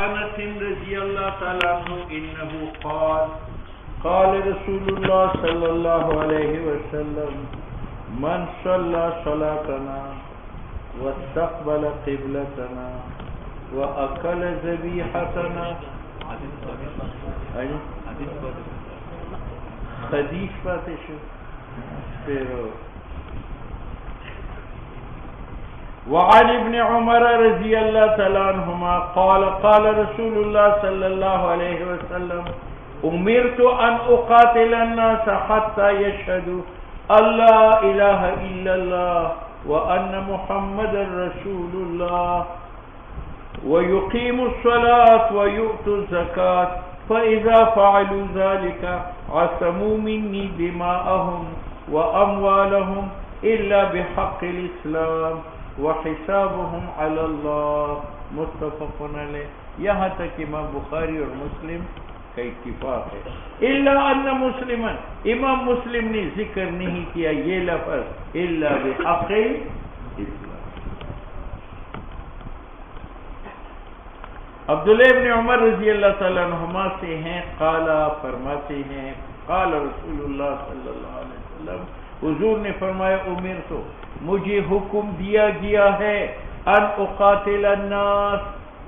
انس رضی اللہ تعالی عنہ انه قال قال رسول الله صلی اللہ علیہ وسلم من صلى صلاتنا واستقبل قبلتنا واكل ذبیحتنا حدیث پاتش pero وعن ابن عمر رضی اللہ تعالی عنہما قال قال رسول اللہ صلی اللہ علیہ وسلم امرت ان اقاتل الناس حتى يشهدوا ان لا الہ الا اللہ وان محمد رسول اللہ ويقيموا الصلاة ويؤتوا الزكاة فإذا فعلوا ذلك عصموا مني دماءهم وأموالهم إلا بحق الإسلام وحسابهم على الله متفق علیہ. یہاں تک امام بخاری اور مسلم کا اتفاق ہے. الا ان مسلما امام مسلم نے ذکر نہیں کیا یہ لفظ الا بحق الاسلام. عبداللہ ابن عمر رضی اللہ تعالیٰ عنہما سے ہیں قالا فرماتے ہیں قال رسول اللہ صلی اللہ علیہ وسلم حضور نے فرمایا امر تو مجھے حکم دیا گیا ہے ان اقاتل الناس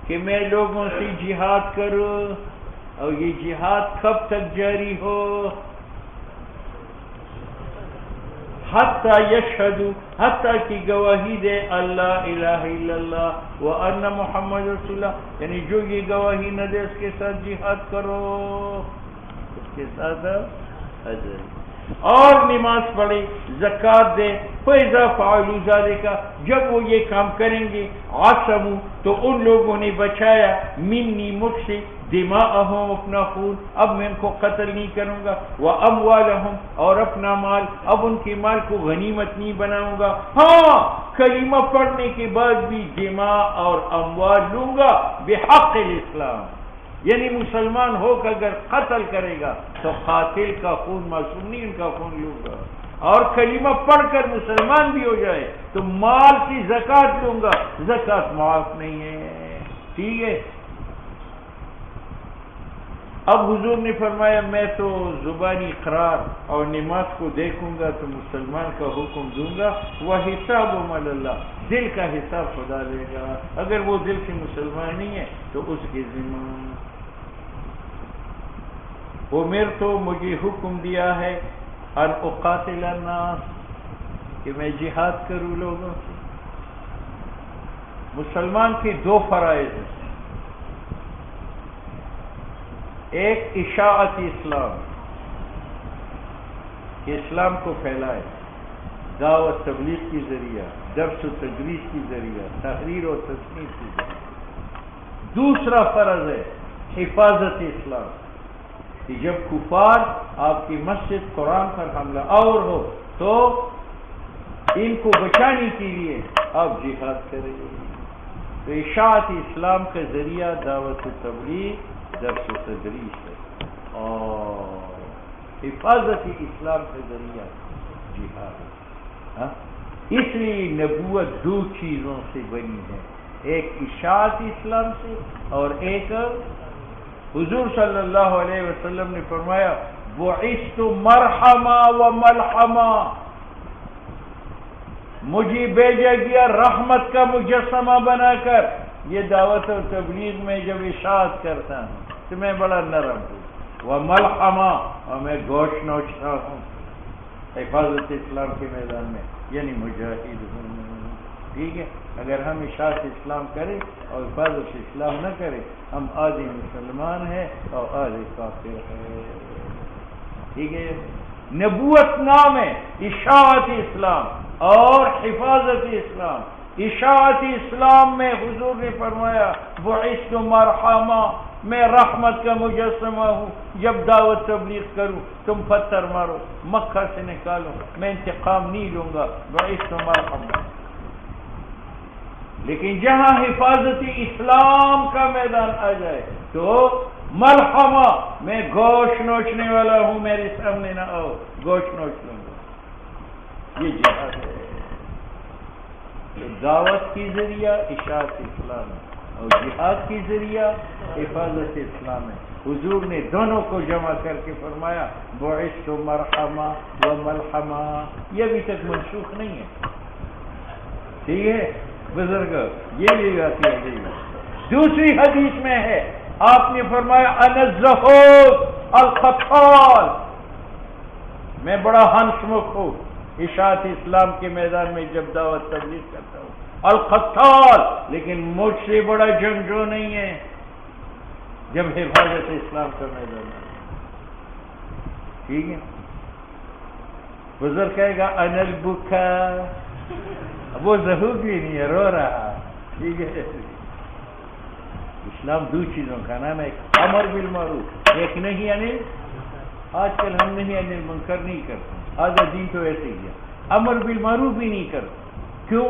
کہ میں لوگوں سے جہاد کروں. اور یہ جہاد کب تک جاری ہو؟ حتی یشہدو حتی کی گواہی دے اللہ الہ الا اللہ وان محمد رسول اللہ، یعنی جو یہ گواہی نہ دے اس کے ساتھ جہاد کرو، اس کے ساتھ اجر. اور نماز پڑھے، زکوٰۃ دے. فَإِذَا فَعَلُوا ذَلِكَ جب وہ یہ کام کریں گے عَصَمُوا تو ان لوگوں نے بچایا منی مجھ سے دماءہم اپنا خون، اب میں ان کو قتل نہیں کروں گا، وَأَمْوَالَهُمْ اور اپنا مال، اب ان کے مال کو غنیمت نہیں بناؤں گا. ہاں کلمہ پڑھنے کے بعد بھی دماء اور اموال لوں گا بحق الاسلام، یعنی مسلمان ہو کر اگر قتل کرے گا تو قاتل کا خون معصوم نہیں، ان کا خون لوں گا. اور کلمہ پڑھ کر مسلمان بھی ہو جائے تو مال کی زکوٰۃ لوں گا، زکوٰۃ معاف نہیں ہے. ٹھیک ہے. اب حضور نے فرمایا میں تو زبانی اقرار اور نماز کو دیکھوں گا تو مسلمان کا حکم دوں گا، وہ حساب اللہ دل کا حساب خدا لے گا. اگر وہ دل سے مسلمان نہیں ہے تو اس کے ذمہ. عمر تو مجھے حکم دیا ہے ان اقاتل الناس کہ میں جہاد کروں لوگوں سے. مسلمان کے دو فرائض ہیں، ایک اشاعت اسلام کہ اسلام کو پھیلائے، دعوت تبلیغ کی ذریعہ، درس و تدریس کی ذریعہ، تحریر و تصنیف کی ذریعہ. دوسرا فرض ہے حفاظت اسلام کہ جب کفار آپ کی مسجد قرآن پر حملہ آور ہو تو ان کو بچانے کے لیے آپ جہاد کریں. تو اشاعت اسلام کا ذریعہ دعوت و تبلیغ، درس و تدریس ہے، اور حفاظت اسلام کا ذریعہ جہاد ہے. اس لیے نبوت دو چیزوں سے بنی ہے، ایک اشاعت اسلام سے اور ایک حضور صلی اللہ علیہ وسلم نے فرمایا بعثت مرحما و ملحما، مجھے بھیجا گیا رحمت کا مجسمہ بنا کر. یہ دعوت و تبلیغ میں جب اشاعت کرتا ہوں تو میں بڑا نرم ہوں، وہ ملحما اور میں گوشت نوچتا ہوں حفاظت اسلام کے میدان میں، یعنی مجاہد ہوں. ٹھیک ہے. اگر ہم اشاعت اسلام کریں اور حفاظت اسلام نہ کریں ہم آدھے مسلمان ہیں اور آدھے کافر ہیں. ٹھیک ہے. نبوت نام ہے اشاعت اسلام اور حفاظت اسلام. اشاعت اسلام میں حضور نے فرمایا بعثت مرحما، میں رحمت کا مجسمہ ہوں. جب دعوت تبلیغ کروں تم پتھر مارو، مکہ سے نکالو، میں انتقام نہیں لوں گا. بعثت مرحما. لیکن جہاں حفاظت اسلام کا میدان آ جائے تو ملحما، میں گوشت نوچنے والا ہوں، میرے سامنے نہ آؤ، گوشت نوچ لوں گا. یہ جہاد ہے. دعوت کی ذریعہ اشاعت اسلام اور جہاد کی ذریعہ حفاظت اسلام ہے. حضور نے دونوں کو جمع کر کے فرمایا بعثت مرحمہ و ملحمہ. یہ ابھی تک منسوخ نہیں ہے. ٹھیک ہے بزرگ، یہ بھی آتی ہے. دوسری حدیث میں ہے آپ نے فرمایا انا الزہوق القتال، میں بڑا ہنسمکھ ہوں اشاعت اسلام کے میدان میں جب دعوت تبلیغ کرتا ہوں. القتال، لیکن مجھ سے بڑا جنگجو نہیں ہے جب حفاظت اسلام کا میدان ہے. ٹھیک ہے. بزرگ کہے گا انا البکا، وہ ظہور بھی نہیں ہے، رو رہا. ٹھیک ہے. اسلام دو چیزوں کا نام ہے، امر بالمعروف، ایک نہیں یعنی آج کل ہم نہیں یعنی منکر نہیں کرتے. آدھا دین تو ایسے ہی ہے، امر بالمعروف بھی نہیں کرتے. کیوں؟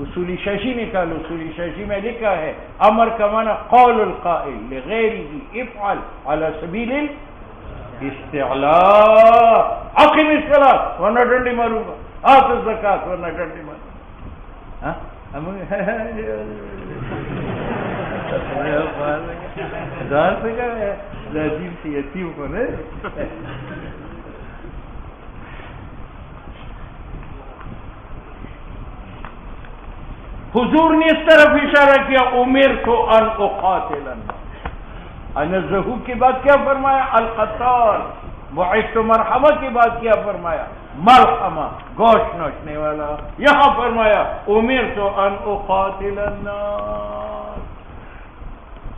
اصولی ششی نکالو. اصولی ششی میں لکھا ہے امر کا معنی قول القائل لغیرہ افعل علی سبیل الاستعلاء. اقم الصلاۃ ورنہ ڈنڈی ماروں گا، آت الزکات ورنہ ڈنڈی ماروں گا. عجیب سی یتیم کو نے حضور نے اس طرف اشارہ کیا امرت ان اقاتل الناس. انزہو کی بات کیا فرمایا؟ القتال. بعثت مرحمہ کی بات کیا فرمایا؟ مرحمہ، گوشت نوچنے والا. یہاں فرمایا امرت ان اقاتل الناس.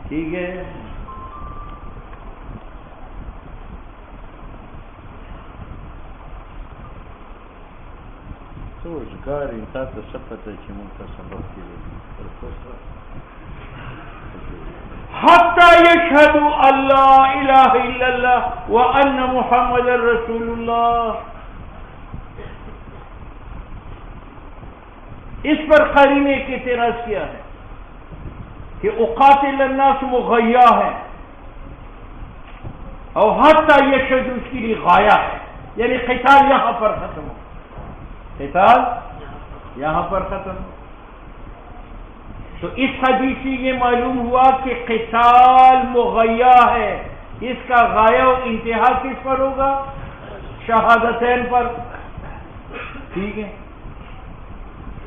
ٹھیک ہے. سوچگار انتا تو سب پتہ چی منتا سبب کی لئے حتی یشہدو اللہ الہ الا اللہ وان محمد رسول اللہ. اس پر قاری نے ایک اعتراض کیا ہے کہ اقاتل الناس مغیہ ہے اور حتی یشہدو اس کے لیے غایہ ہے، یعنی قتال یہاں پر ختم ہو. قتال یہاں پر ختم. تو اس حدیث سے یہ معلوم ہوا کہ قتال مغیہ ہے، اس کا غایہ و انتہا کس پر ہوگا؟ شہادتین پر. ٹھیک ہے.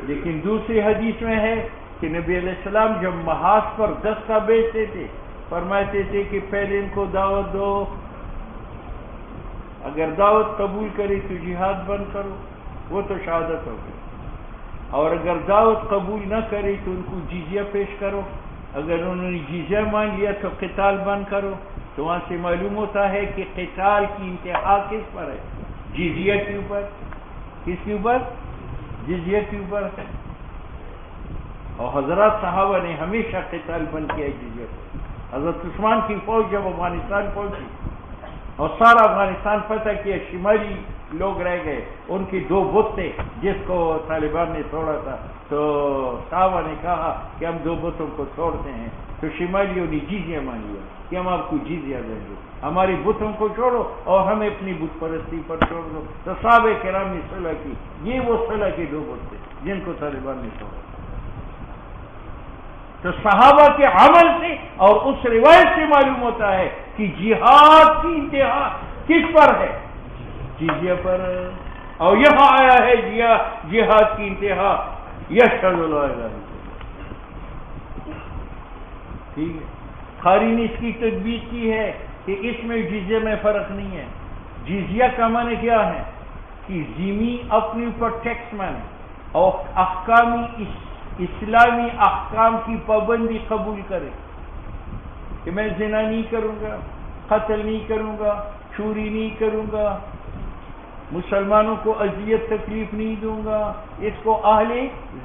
لیکن دوسری حدیث میں ہے کہ نبی علیہ السلام جب محاذ پر دستہ بیچتے تھے فرماتے تھے کہ پہلے ان کو دعوت دو، اگر دعوت قبول کرے تو جہاد بند کرو، وہ تو شہادت ہوگی. اور اگر دعوت قبول نہ کرے تو ان کو جزیہ پیش کرو، اگر انہوں نے جزیہ مان لیا تو قتال بند کرو. تو وہاں سے معلوم ہوتا ہے کہ قتال کی انتہا کس پر ہے؟ جزیہ کے اوپر. کس کے اوپر؟ جزیہ کے اوپر. اور حضرات صحابہ نے ہمیشہ قتال بند کیا جزیہ پر. حضرت عثمان کی فوج جب افغانستان پہنچی اور سارا افغانستان فتح کیا، شمالی لوگ رہ گئے، ان کے دو بت تھے جس کو طالبان نے توڑا تھا. تو صحابہ نے کہا کہ ہم دو بتوں کو توڑتے ہیں. تو شمالیوں نے جزیہ مان لیا کہ ہم آپ کو جزیہ دیں گے، ہماری بتوں کو چھوڑو اور ہمیں اپنی بت پرستی پر چھوڑ دو. تو صحابہ کرام نے صلح کی. یہ وہ صلح کے دو بت تھے جن کو طالبان نے توڑا. تو صحابہ کے عمل سے اور اس روایت سے معلوم ہوتا ہے کہ جہاد کی انتہا کس پر ہے؟ جزیہ پر. اور یہاں آیا ہے جہاد کی انتہا یشہد لا الہ الا اللہ. ٹھیک ہے. قاری نے اس کی تدبیر کی ہے کہ اس میں جزیہ میں فرق نہیں ہے. جزیہ کا معنی کیا ہے کہ ذمہ اپنے اوپر ٹیکس مانے اور احکامی اسلامی احکام کی پابندی قبول کرے کہ میں زنا نہیں کروں گا، قتل نہیں کروں گا، چوری نہیں کروں گا، مسلمانوں کو اذیت تکلیف نہیں دوں گا. اس کو اہل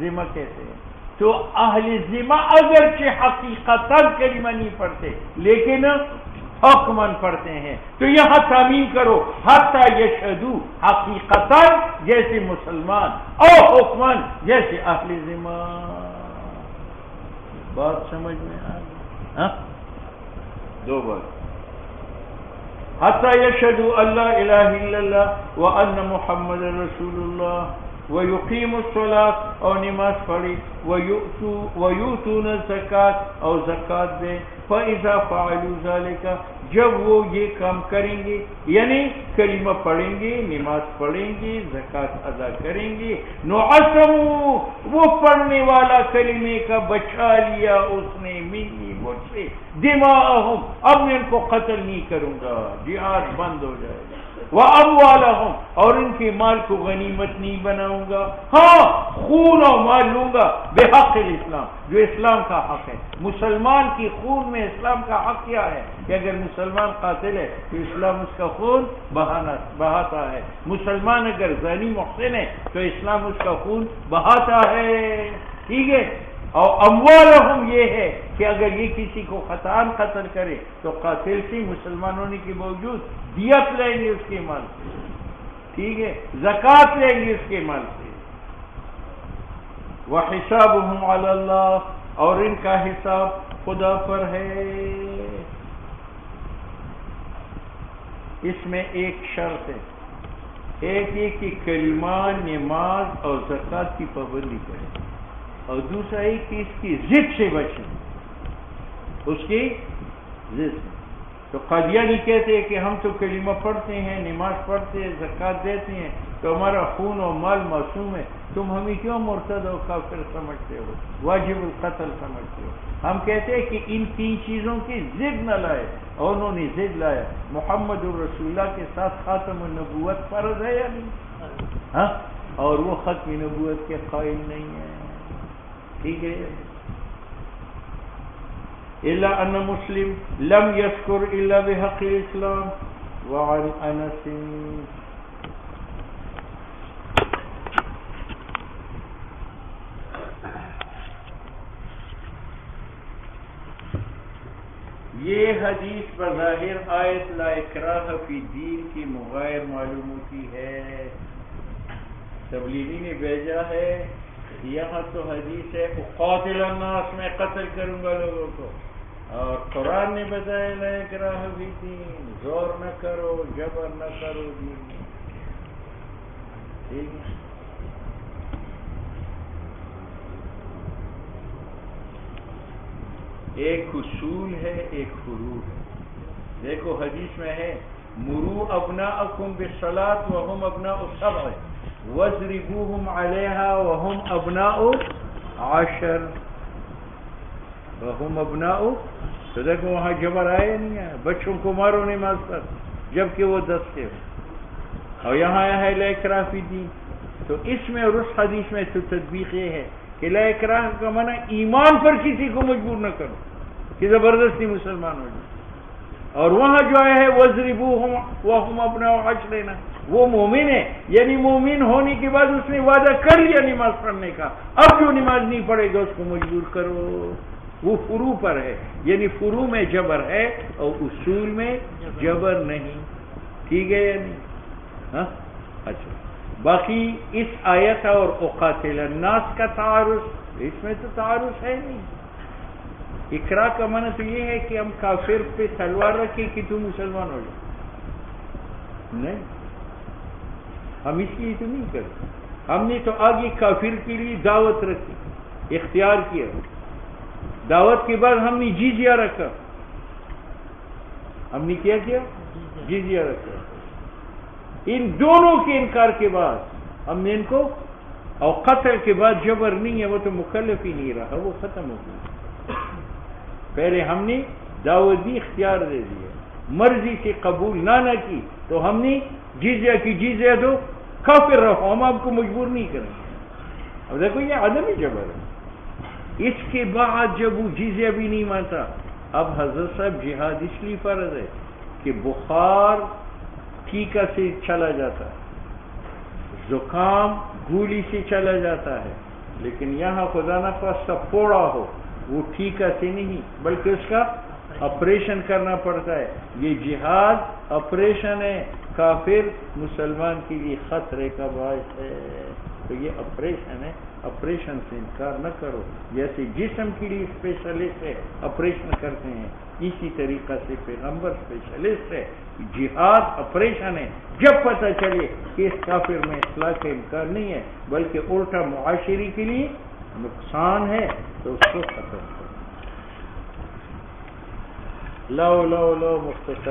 ذمہ کہتے ہیں. تو اہل ذمہ اگرچہ حقیقتاً کلمہ نہیں پڑھتے لیکن حکماً پڑھتے ہیں. تو یہاں تعمیم کرو حتی یشہدو، حقیقتاً جیسے مسلمان اور حکماً جیسے اہل ذمہ. بات سمجھ میں آ گئی؟ دو بات. حتی یشہدو اللہ الہ الا اللہ وان محمد رسول اللہ. وَيُقِيمُ الصَّلَاةَ اور نماز پڑھی، وَيُؤْتُونَ الزَّكَاةَ اور زکات دیں، فَإِذَا فَعَلُوا ذَلِكَ جب وہ یہ کام کریں گے، یعنی کلمہ پڑھیں گے، نماز پڑھیں گے، زکات ادا کریں گے، نعصموا وہ پڑھنے والا کلمے کا بچا لیا اس نے، منی مجھ سے، دماءہم اب میں ان کو قتل نہیں کروں گا، جہاد بند ہو جائے گا، وَأَمْوَالَهُمْ اور ان کے مال کو غنیمت نہیں بناؤں گا، ہاں خون اور مال لوں گا بحق الاسلام جو اسلام کا حق ہے۔ مسلمان کی خون میں اسلام کا حق کیا ہے کہ اگر مسلمان قاتل ہے تو اسلام اس کا خون بہاتا ہے، مسلمان اگر زانی محسن ہے تو اسلام اس کا خون بہاتا ہے، ٹھیک ہے۔ اور اموالہم یہ ہے کہ اگر یہ کسی کو خطأً قتل کرے تو قاتل سے مسلمان ہونے کے باوجود دیت لیں گے اس کے مال سے، ٹھیک ہے، زکات لیں گے اس کے مال سے۔ وحسابہم علی اللہ اور ان کا حساب خدا پر ہے۔ اس میں ایک شرط ہے، ایک یہ کہ کلمہ، نماز اور زکات کی پابندی کرے، اور دوسرا یہ کہ اس کی ضد سے بچیں، اس کی ضد سے۔ تو قادیانی کہتے ہیں کہ ہم تو کلمہ پڑھتے ہیں، نماز پڑھتے ہیں، زکات دیتے ہیں تو ہمارا خون و مال معصوم ہے، تم ہمیں کیوں مرتد و کافر سمجھتے ہو، واجب القتل سمجھتے ہو؟ ہم کہتے ہیں کہ ان تین چیزوں کی ضد نہ لائے، اور انہوں نے ضد لایا۔ محمد الرسول اللہ کے ساتھ خاتم النبوت فرض ہے یا نہیں؟ ہاں، اور وہ ختم نبوت کے قائل نہیں ہے، ٹھیک ہے۔ الا ان مسلم لم يذكر الا بحق الاسلام وعن انس یہ حدیث بظاہر آیت لا اکراہ فی الدین کی مغایر معلوم ہوتی ہے۔ تبلیغی نے بھیجا ہے، یہاں تو حدیث ہے اقاتل الناس میں قتل کروں گا لوگوں کو، اور قرآن نے بتایا لا اکراہ فی الدین، زور نہ کرو، جبر نہ کرو دین میں، ٹھیک ہے۔ ایک اصول ہے، ایک فروع ہے۔ دیکھو حدیث میں ہے مرو ابناءکم بالصلاۃ وہم ابناء سبع واضربوہم علیہا وہم ابناء عشر وہم ابناء، تو دیکھو وہاں جبر آئے نہیں ہے، بچوں کو مارو نماز پر جبکہ وہ 10 کے ہو، اور یہاں آیا ہے لا اکراہ فی الدین۔ تو اس میں اور اس حدیث میں تو تطبیق یہ ہے کہ لا اکراہ کا معنی ایمان پر کسی کو مجبور نہ کرو کہ زبردستی مسلمان ہو جائے، اور وہاں جو آیا ہے وَاضْرِبُوهُمْ وَهُمْ أَبْنَاءُ عَشْرٍ، وہ مومن ہے، یعنی مومن ہونے کے بعد اس نے وعدہ کر لیا نماز پڑھنے کا، اب جو نماز نہیں پڑھے گا اس کو مجبور کرو، وہ فروع پر ہے، یعنی فروع میں جبر ہے اور اصول میں جبر نہیں، ٹھیک ہے یا نہیں؟ ہاں اچھا، باقی اس آیت اور اقاتل الناس کا تعارض، اس میں تو تعارض ہے نہیں۔ اقرا کا معنی تو یہ ہے کہ ہم کافر پہ تلوار رکھیں کہ تم مسلمان ہو جائے، نہیں، ہم اس لیے تو نہیں کرتے، ہم نے تو آگے کافر کے لیے دعوت رکھی، اختیار کیا، دعوت کے بعد ہم نے جزیہ رکھا، ہم نے کیا جزیہ رکھا، ان دونوں کے انکار کے بعد ہم نے ان کو، اور قتل کے بعد جبر نہیں ہے، وہ تو مکلف ہی نہیں رہا، وہ ختم ہو گیا۔ پہلے ہم نے دعوت دی، اختیار دے دیا، مرضی سے قبول نہ کی تو ہم نے جزیہ کی جزیہ دو، کافر رہو، ہم آپ کو مجبور نہیں کریں گے۔ اب دیکھو یہ عدم جبر ہے۔ اس کے بعد جب وہ جزیہ بھی نہیں مانتا، اب حضرت صاحب جہاد اس لیے فرض ہے کہ بخار ٹیکا سے چلا جاتا ہے، زکام گولی سے چلا جاتا ہے، لیکن یہاں خدا نخواستہ پھوڑا ہو، وہ ٹیکا سے نہیں بلکہ اس کا آپریشن کرنا پڑتا ہے۔ یہ جہاد آپریشن ہے، کافر مسلمان کے لیے خطرے کا باعث ہے، تو یہ آپریشن ہے، آپریشن سے انکار نہ کرو، جیسے جسم کے لیے اسپیشلسٹ ہے آپریشن کرتے ہیں، اسی طریقہ سے پیغمبر اسپیشلسٹ ہے، جہاد آپریشن ہے، جب پتہ چلے کہ اس کافر میں اصلاح کا امکان نہیں ہے بلکہ الٹا معاشرے کے لیے نقصان ہے تو اس کو ختم کرو۔ لو مختصر